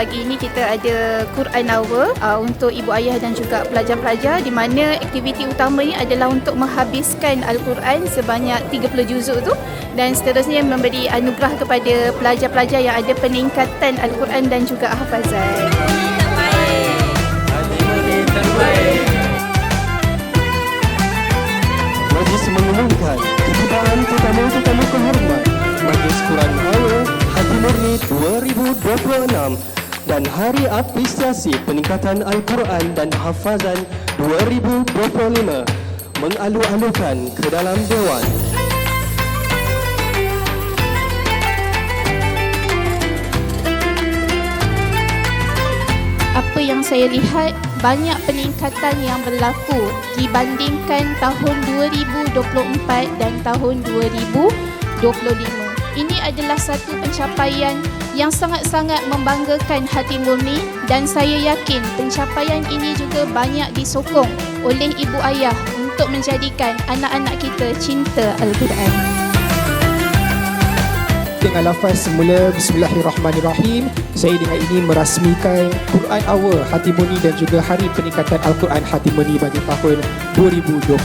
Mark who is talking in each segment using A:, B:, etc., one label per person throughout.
A: pagi ini kita ada Quran Hour untuk ibu ayah dan juga pelajar-pelajar, di mana aktiviti utamanya adalah untuk menghabiskan Al-Quran sebanyak 30 juzuk tu, dan seterusnya memberi anugerah kepada pelajar-pelajar yang ada peningkatan Al-Quran dan juga hafazan.
B: Majlis mengumumkan ketibaan tetamu-tetamu kehormat Majlis Quran Hour Hati Murni 2026 dan Hari Apresiasi Peningkatan Al-Quran dan Hafazan 2025 mengalu-alukan ke dalam Dewan.
A: Apa yang saya lihat, banyak peningkatan yang berlaku dibandingkan tahun 2024 dan tahun 2025. Ini adalah satu pencapaian yang sangat-sangat membanggakan hati murni, dan saya yakin pencapaian ini juga banyak disokong oleh ibu ayah untuk menjadikan anak-anak kita cinta Al-Quran.
C: Dengan lafaz semula Bismillahirrahmanirrahim, saya dengan ini merasmikan Quran Hour Hati Murni dan juga Hari Peningkatan Al-Quran Hati Murni bagi tahun 2026.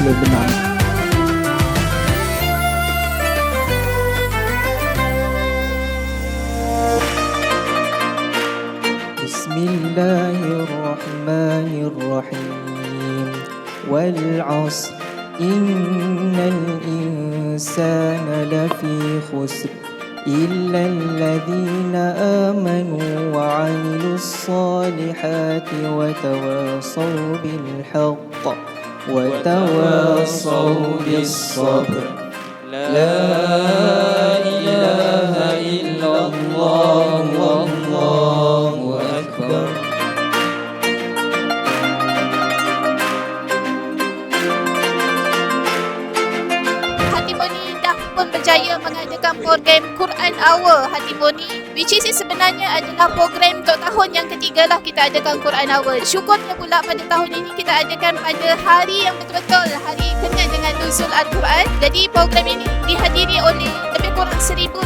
D: Bismillahirrahmanirrahim. Wal 'asr innal insana lafi khusr إلا الذين آمنوا وعملوا الصالحات وتواصوا بالحق وتواصوا بالصبر لا إله إلا الله والله أكبر.
A: Berjaya mengadakan program Quran Hour Hati Murni, which is sebenarnya adalah program untuk tahun yang ketiga lah kita adakan Quran Hour. Syukurnya pula pada tahun ini kita adakan pada hari yang betul-betul hari kena dengan nuzul Al-Quran. Jadi program ini dihadiri oleh lebih kurang 1,500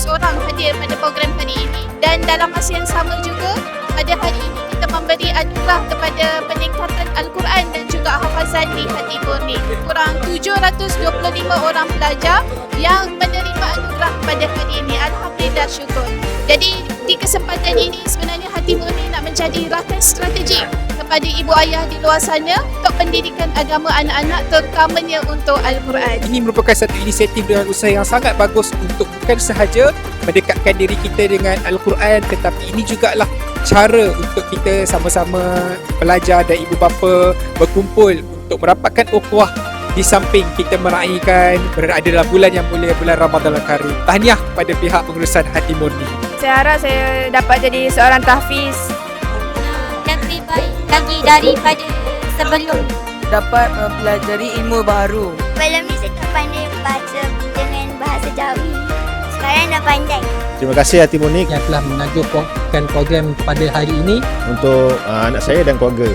A: orang hadir pada program hari ini, dan dalam masa yang sama juga pada hari ini kita memberi anugerah kepada peningkatan Al-Quran dan juga hafazan di Hati Murni. Kurang 725 orang pelajar yang menerima anugerah pada hari ini. Alhamdulillah, syukur. Jadi di kesempatan ini sebenarnya Hati Murni nak menjadi rakan strategik kepada ibu ayah di luar sana untuk pendidikan agama anak-anak, terutamanya untuk Al-Quran.
C: Ini merupakan satu inisiatif dengan usaha yang sangat bagus untuk bukan sahaja mendekatkan diri kita dengan Al-Quran, tetapi ini jugalah cara untuk kita sama-sama pelajar dan ibu bapa berkumpul untuk merapatkan ukhuwah di samping kita meraihkan berada dalam bulan yang mulia, bulan Ramadan Al-Karim. Tahniah kepada pihak pengurusan Hati Murni.
E: Saya harap saya dapat jadi seorang tahfiz
F: yang lebih baik lagi daripada sebelum.
E: dapat mempelajari ilmu baru.
F: Sebelum ni saya tak pandai baca dengan bahasa Jawi. Sekarang dah pandai.
G: Terima kasih Hati Murni
H: yang telah mengajukan program pada hari ini
G: untuk anak saya dan keluarga.